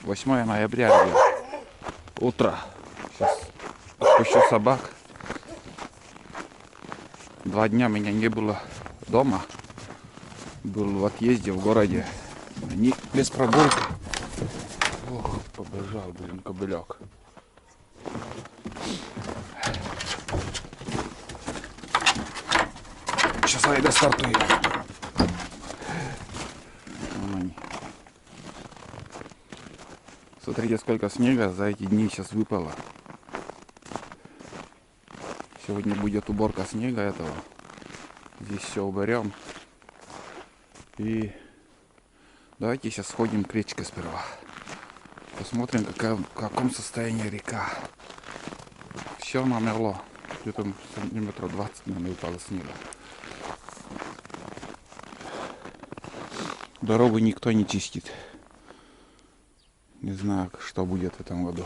8 ноября, ребят. Утро. Сейчас отпущу собак. 2 дня меня не было дома. Был в отъезде в городе. Они без прогулки. Ох, побежал, блин, кобылек. Сейчас Айда стартует. Вон они. Смотрите, сколько снега за эти дни сейчас выпало. Сегодня будет уборка снега этого. Здесь все уберем. И давайте сейчас сходим к речке сперва. Посмотрим, в каком состоянии река. Все намело. Где-то сантиметров 20, наверное, выпало снега. Дорогу никто не чистит. Не знаю, что будет в этом году.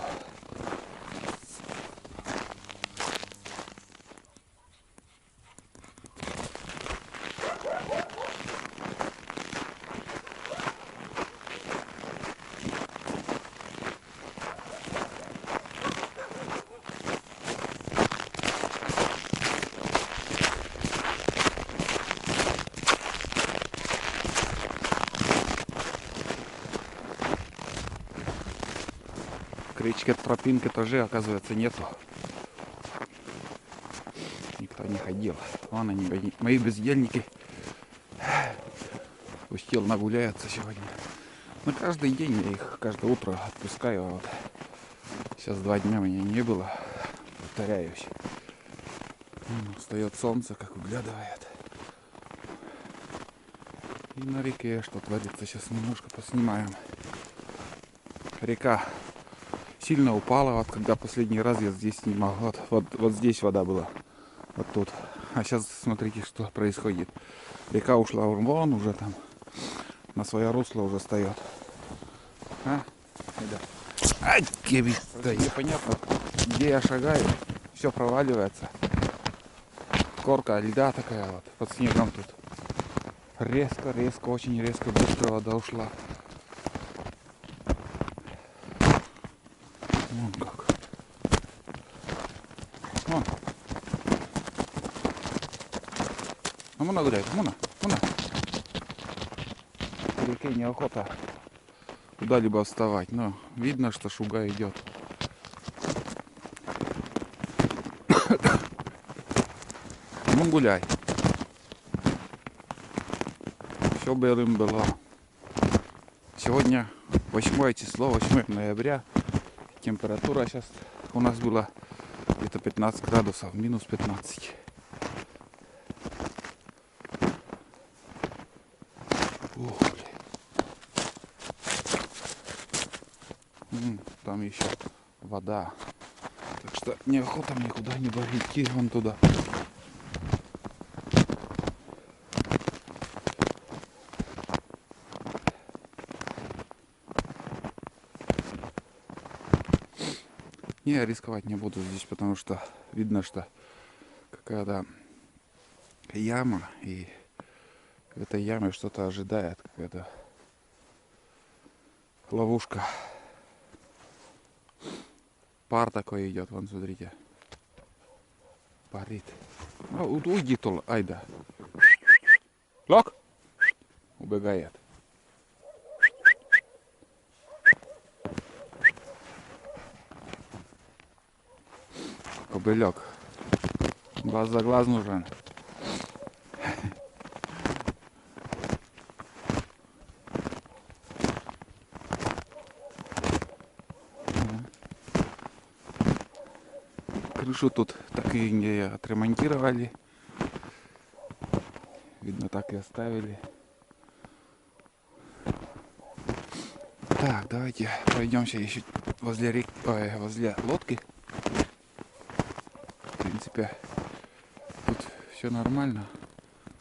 К речке тропинки тоже, оказывается, нету. Никто не ходил. Вон они, мои бездельники. Пустил, нагуляются сегодня. Но каждый день я их, каждое утро отпускаю. Вот. Сейчас 2 дня меня не было. Повторяюсь. Встает солнце, как выглядывает. И на реке что творится, сейчас немножко поснимаем. Река сильно упала, вот когда последний раз я здесь снимал. Вот здесь вода была. Вот тут. А сейчас смотрите, что происходит. Река ушла вон уже там. На свое русло уже встает. А? Ай, да непонятно, где я шагаю. Все проваливается. Корка льда такая вот под снегом тут. Резко, очень резко, быстро вода ушла. Вон как. Вон. А Муна гуляет, Муна. По реке неохота куда-либо вставать, но видно, что шуга идет. Мун гуляй. Все белым было. Сегодня 8 число, 8 ноября. Температура сейчас у нас была где-то 15 градусов, минус 15. Ух, блин. Там еще вода. Так что неохота мне куда-нибудь идти вон туда. Не, рисковать не буду здесь, потому что видно, что какая-то яма, и в этой яме что-то ожидает, какая-то ловушка. Пар такой идет, вон смотрите. Парит. Уйди, Тола, Айда. Лок! Убегает. Кобылек. Глаз за глаз нужен. Крышу тут так и не отремонтировали. Видно, так и оставили. Так, давайте пройдемся еще возле лодки. В принципе, тут все нормально.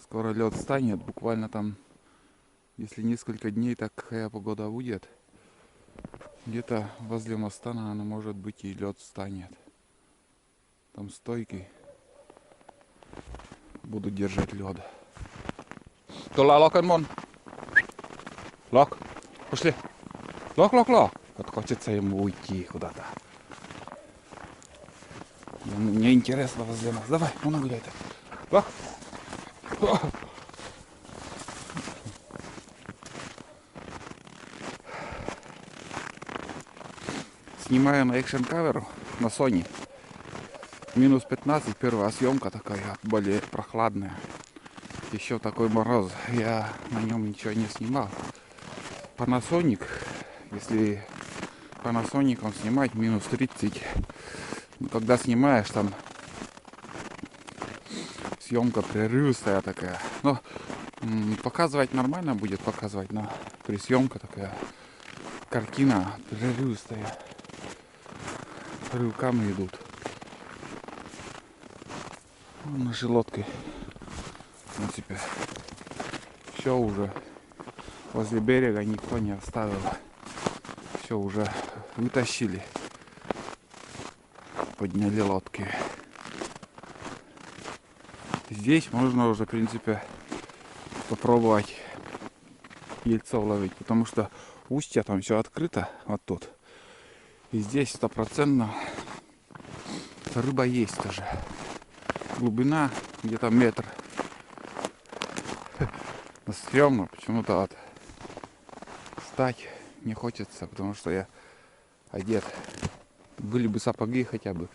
Скоро лед станет. Буквально там, если несколько дней такая погода будет, где-то возле моста, наверное, может быть, и лед станет. Там стойки будут держать лед. Тула, лок, мон. Лок. Пошли. Лок. Вот хочется ему уйти куда-то. Мне интересно возле нас. Давай, ну гуляй так. Снимаю на экшен камеру на Sony. Минус 15, первая съемка такая, более прохладная. Еще такой мороз. Я на нем ничего не снимал. Panasonic, если Panasonic он снимать минус 30. Когда снимаешь, там съемка прерывистая такая. Но показывать нормально будет показывать, но при съемке такая картина прерывистая. Рывками идут. Наши лодки, в принципе, все уже возле берега никто не оставил. Все уже вытащили. Подняли лодки. Здесь можно уже, в принципе, попробовать ельцов ловить, потому что устья там все открыто, вот тут. И здесь стопроцентно рыба есть тоже. Глубина где-то метр. Но стрёмно, почему-то вот встать не хочется, потому что я одет. Были бы сапоги хотя бы.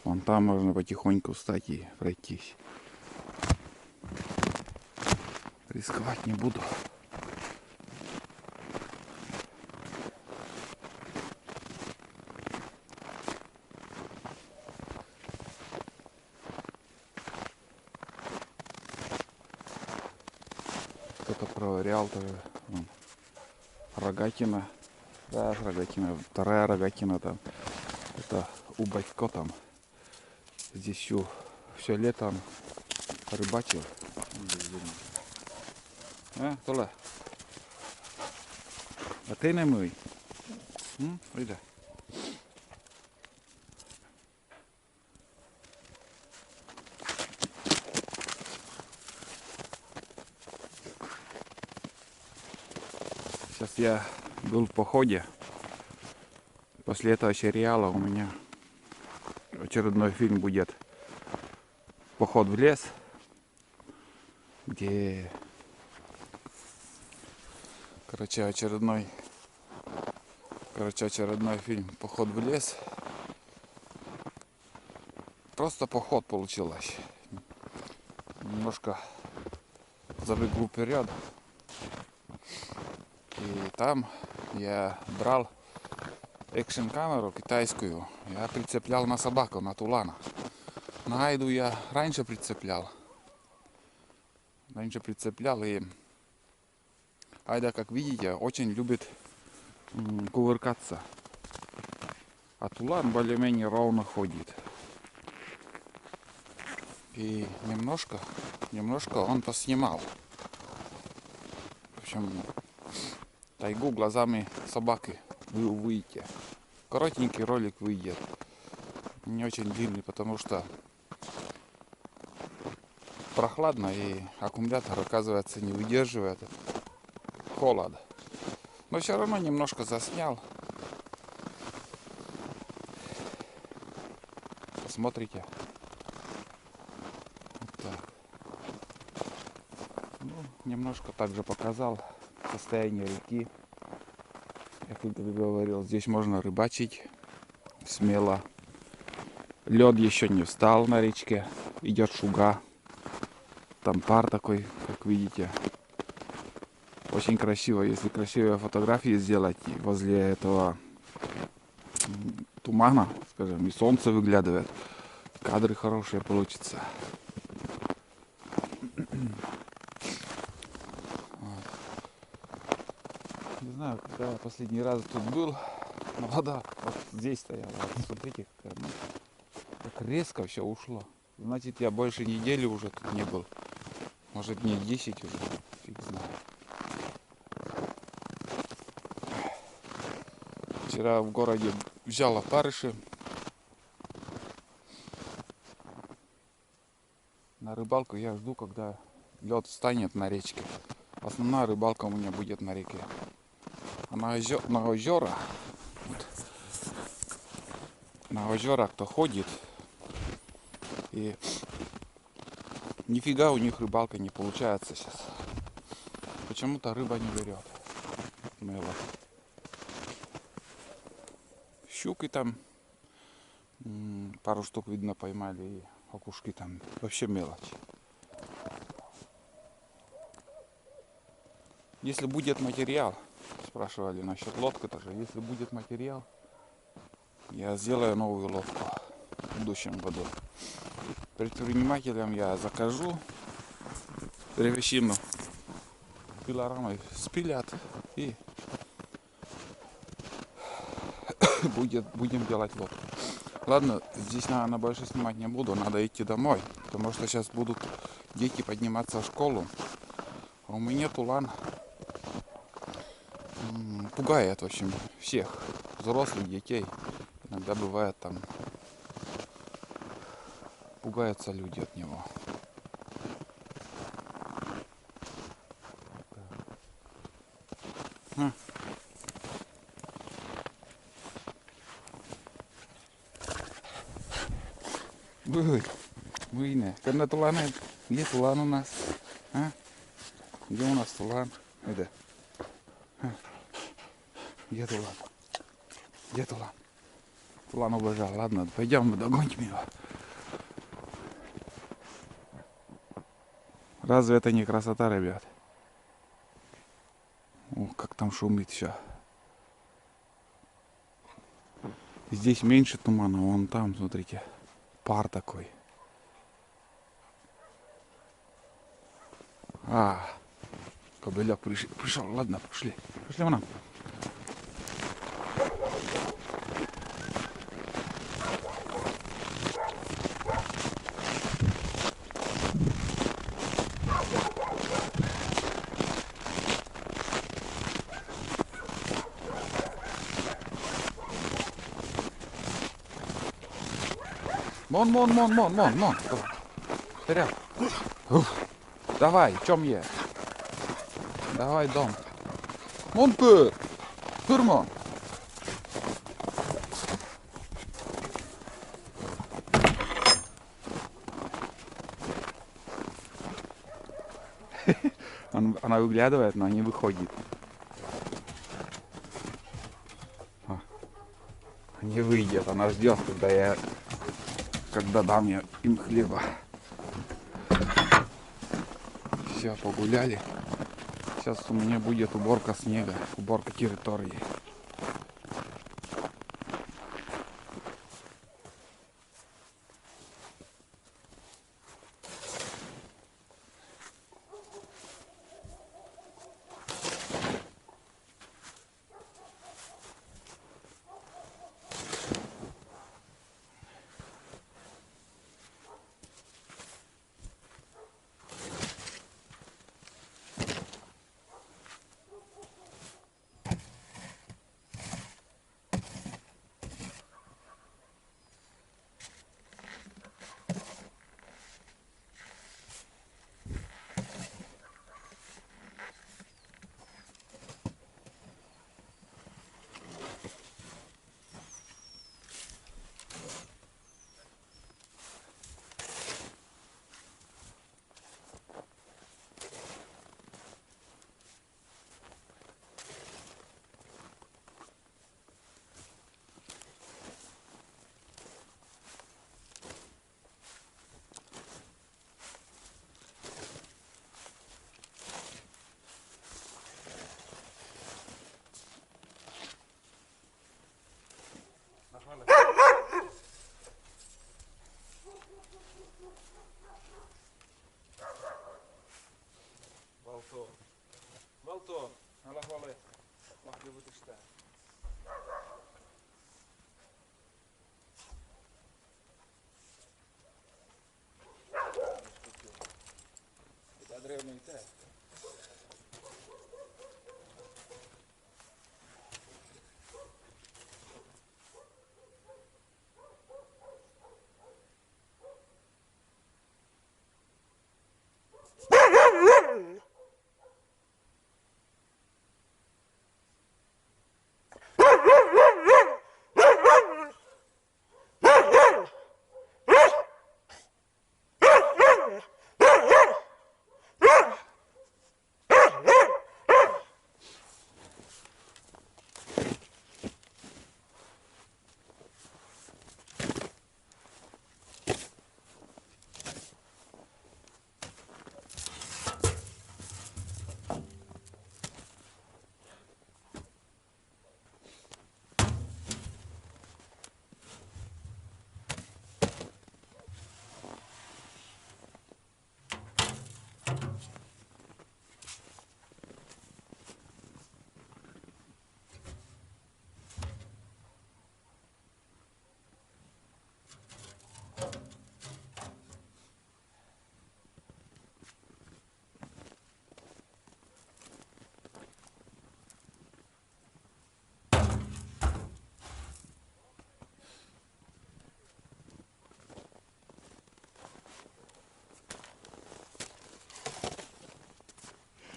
Вон там можно потихоньку встать и пройтись. Рисковать не буду. Кто-то проверял тоже. Вон. Рогатина. Да, рогатина. Вторая рогатина там. Это у батько там. Здесь все летом рыбачил. Толя. А ты не мой? Иди. Сейчас я был в походе. После этого сериала у меня очередной фильм будет «Поход в лес», где, очередной фильм «Поход в лес». Просто поход получилось. Немножко забегу вперед. И там я брал экшн камеру китайскую. Я прицеплял на собаку, на тулана. На айду я раньше прицеплял. И айда, как видите, очень любит кувыркаться. А тулан более-менее ровно ходит. И немножко он поснимал. В общем, тайгу глазами собаки выйти. Коротенький ролик выйдет. Не очень длинный, потому что прохладно и аккумулятор, оказывается, не выдерживает холода. Но все равно немножко заснял. Посмотрите. Вот так. Ну, немножко также показал состояние реки. Как я говорил, здесь можно рыбачить смело. Лед еще не встал на речке. Идет шуга. Там пар такой, как видите. Очень красиво. Если красивые фотографии сделать возле этого тумана, скажем, и солнце выглядывает, кадры хорошие получатся. Вот. Не знаю, когда я последний раз тут был, но вода вот здесь стояла. Вот смотрите, как резко все ушло. Значит, я больше недели уже тут не был. Может, дней 10 уже. Фиг знает. Вчера в городе взял опарыши. На рыбалку я жду, когда лед встанет на речке. Основная рыбалка у меня будет на реке. А на озера, вот на озерах кто ходит, и нифига у них рыбалка не получается сейчас. Почему-то рыба не берет. Мыло. Щуки там пару штук видно поймали, и окушки там вообще мелочь. Если будет материал, спрашивали насчет лодки тоже, если будет материал, я сделаю новую лодку в будущем году. Предпринимателям я закажу древесину, пилорамой спилят и будем делать лодку. Ладно, здесь, наверное, больше снимать не буду, надо идти домой, потому что сейчас будут дети подниматься в школу. А у меня тулан пугает, в общем, всех, взрослых, детей. Иногда бывает там, пугаются люди от него. Выйне. Когда тулан, где тулан у нас? А? Где у нас тулан? Где? Где тулан? Где тулан? Тулан убежал. Ладно, пойдем, мы догоним его. Разве это не красота, ребят? Ох, как там шумит все. Здесь меньше тумана, вон там, смотрите, пар такой. Кобыляк пришел. Ладно, пошли. Пошли вон. Мон. Вперед. Давай, в чем есть? Давай, дом. Монпы! Турмон! Она выглядывает, но не выходит. Не выйдет, она ждет, когда дам им хлеба. Все, погуляли. Сейчас у меня будет уборка снега, уборка территории. Valto, alla quale l'ho dovuto stare. E da drevno in testa.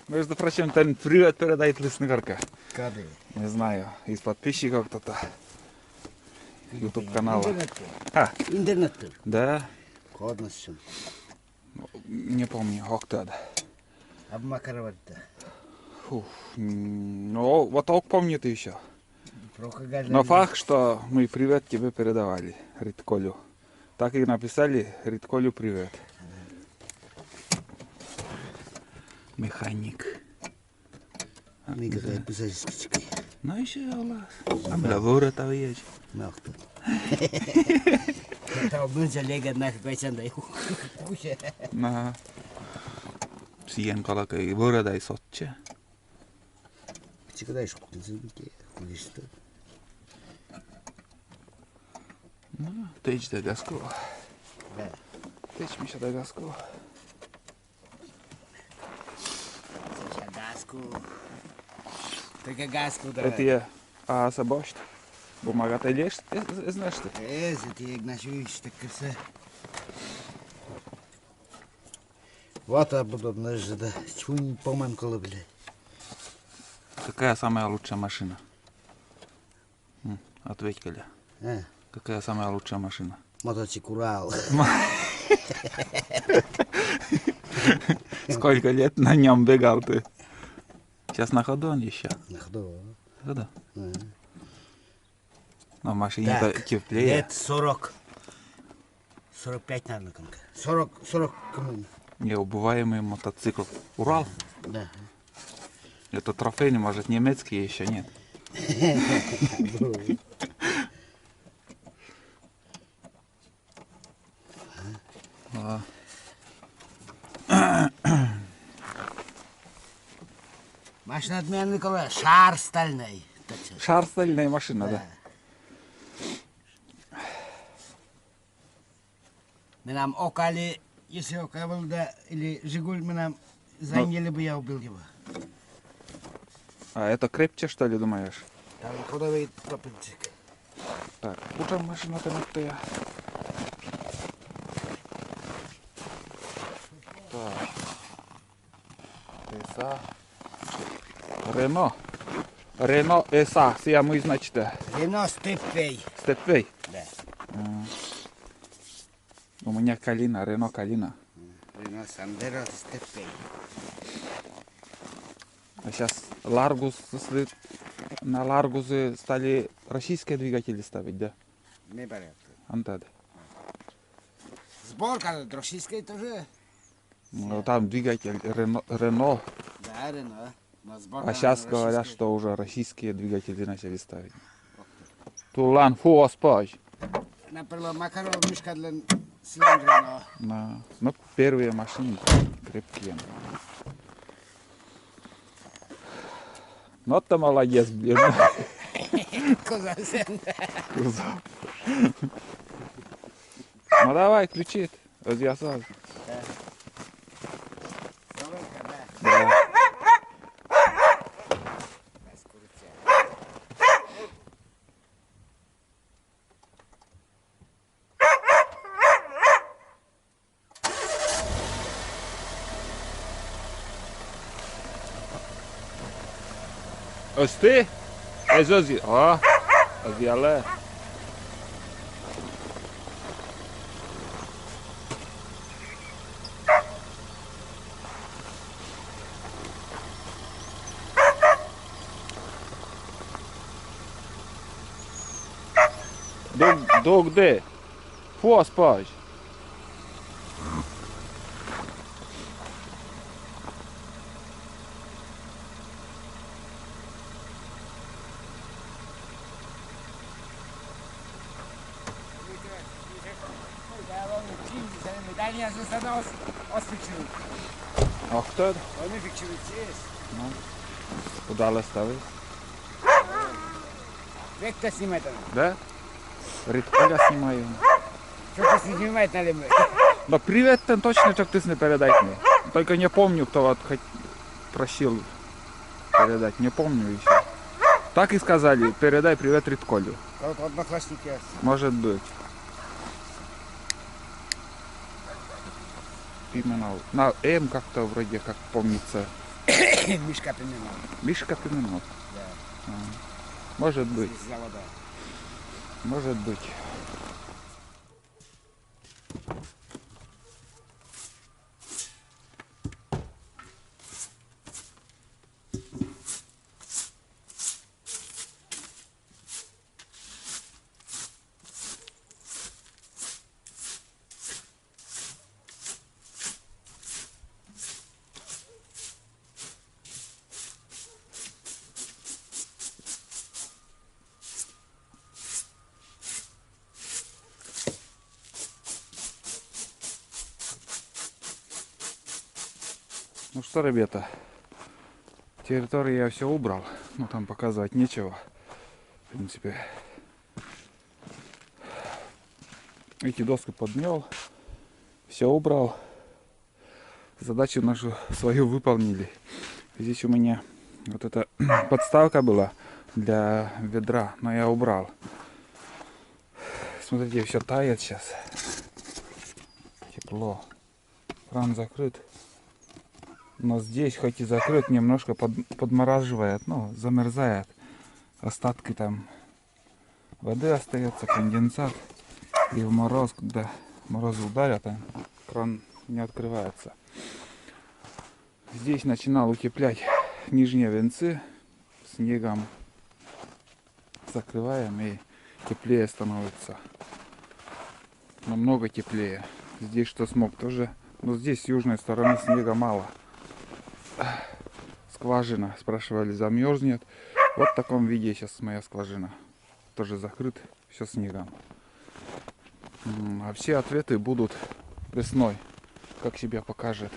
Между прочим, там привет передает Лесныгарка. Кады. Не знаю, из подписчиков кто-то. YouTube канала. Интернеттер. А, Интернеттер. да? Kodnasın. Не помню, кто это. Abi Makaravат'ta. Фух, ну, вот только помнит еще. Прокагали. Но факт, что мы привет тебе передавали, Ритколю. Так и написали, Ритколю привет. Механик. Ne kadar güzel çıkıyor. Ну еще Allah. Амля ворота есть. Nokta. Tamam önce lega nak koysan da yok. На siihen kalkei voroda ei sotche. Çıkıyor şu kızınki. Kuliste. Течь до газку. Да. Течь Миша до газку. Сейчас газку. Только газку Это давай. я. А собачь? Бумага ты лешь? Знаешь ты? Ты игнашуешь так краса. Вот подобное же, да. Чего не поманкало, блядь. Какая самая лучшая машина? Ответь, Коля. А, Какая самая лучшая машина? мотоцикл Урал. Сколько лет на нем бегал ты? Сейчас на ходу он еще. На ходу. Ходу. А. Но в машине-то Так, теплее. лет 40. 45, наверное, конка. 40 кому? Неубываемый мотоцикл. Урал? Да. Это трофейный, может, немецкий еще нет. А. Машина отменный коло, шар стальной. Точно. Шар стальная машина, да? Мы нам окали, если ока был, да, или Жигуль, мы нам заняли бы, я убил его. А это крепче, что ли, думаешь? Там ходовый топинчик. Так, уже машина-то мертвая. Так. Эса. Рено. Рено Эса. Сия мы, значит, Рено Степей. Степвей. Да. У меня Калина, Рено Калина. Рено Сандеро Степей. А сейчас Ларгус, на Ларгузы стали российские двигатели ставить, да? Не порядка. Антады. Сборка российская тоже. Ну, там двигатель Рено. Да, Рено. Но сборка А сейчас российская. говорят, что уже российские двигатели начали ставить. Тулан Фуоспаж. Например, Макаров мешка для цилиндра, Ну, первые машины крепкие. Ну, ты молодец, блин. но... Коза сенда. Ну, давай, ключи. Развязал. Да. Östi? Özözi. Ha. Özyalı. Dog de. Få spaj. Medalya sana osfikçilik. А кто это? Onu fikçilik. Куда ставить? Век то снимает она. Да? Ритколя снимаю. Что-то снимает на лимы. Но привет там точно как ты с ней передать мне. Только не помню, кто вот просил передать. Не помню еще. Так и сказали, передай привет Ритколю. Вот одноклассники. Может быть. Именно на М как-то вроде как помнится. Мишка Пименов. Мишка Пименов. Да. Может быть, Из завода. может быть. Ну что, ребята, территорию я все убрал. Ну там показывать нечего. В принципе. Эти доски подмел. Все убрал. Задачу нашу свою выполнили. Здесь у меня вот эта подставка была для ведра, но я убрал. Смотрите, все тает сейчас. Тепло. Кран закрыт. Но здесь, хоть и закрыт, немножко подмораживает, ну, замерзает. Остатки там воды остается, конденсат. И в мороз, когда морозы ударят, кран не открывается. Здесь начинал утеплять нижние венцы снегом. Закрываем, и теплее становится. Намного теплее. Здесь что смог тоже. Но здесь с южной стороны снега мало. Скважина, спрашивали, замерзнет. Вот в таком виде сейчас моя скважина. Тоже закрыт, все снегом. А все ответы будут весной, как себя покажет.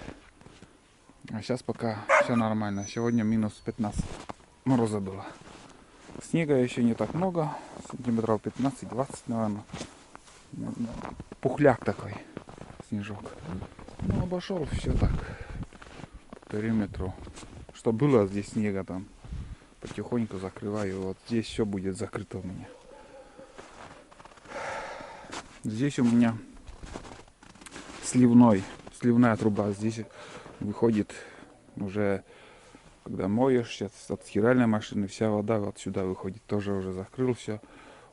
А сейчас пока все нормально. Сегодня минус 15 мороза было. Снега еще не так много, сантиметров 15-20, наверное. Пухляк такой снежок. Ну, обошел все так по периметру. Что было здесь снега, там потихоньку закрываю. Вот здесь все будет закрыто у меня. Здесь у меня сливная труба. Здесь выходит уже, когда моешь, сейчас от стиральной машины вся вода вот сюда выходит. Тоже уже закрыл все,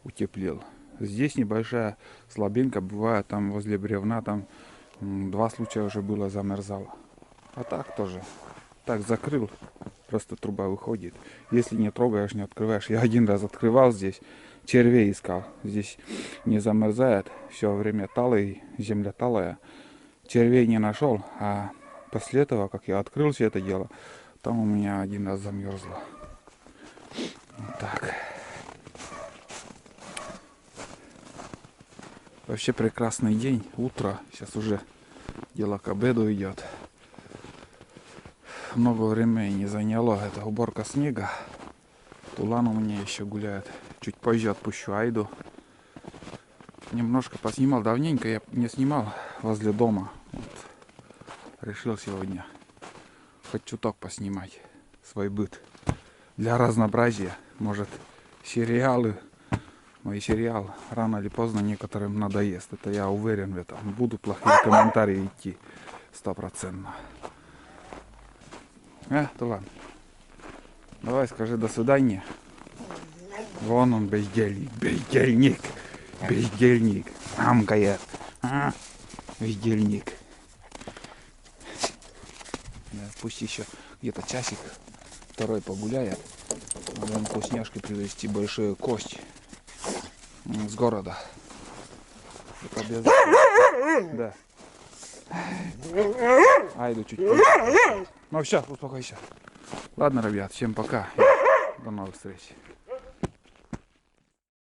утеплил. Здесь небольшая слабинка бывает, там возле бревна, там 2 случая уже было, замерзало. А так тоже. Так закрыл, просто труба выходит. Если не трогаешь, не открываешь. Я один раз открывал здесь, червей искал. Здесь не замерзает, все время талый, земля талая. Червей не нашел, а после этого, как я открыл все это дело, там у меня один раз замерзло. Вот так. Вообще прекрасный день, утро, сейчас уже дело к обеду идет. Много времени не заняло, это уборка снега. Тулан у меня еще гуляет. Чуть позже отпущу Айду. Немножко поснимал, давненько я не снимал возле дома. Вот. Решил сегодня хоть чуток поснимать свой быт. Для разнообразия, может, сериалы. Мой сериал рано или поздно некоторым надоест. Это я уверен в этом. Будут плохие комментарии идти 100%. Тулан, давай скажи до свидания. Вон он, бездельник, бездельник, бездельник. Амкает. Бездельник. Пусть еще где-то часик, второй погуляет. Надо им вкусняшки привезти, большую кость с города. Это обязательно. Да. Айду чуть позже. Ну все, успокойся. Ладно, ребят, всем пока. До новых встреч.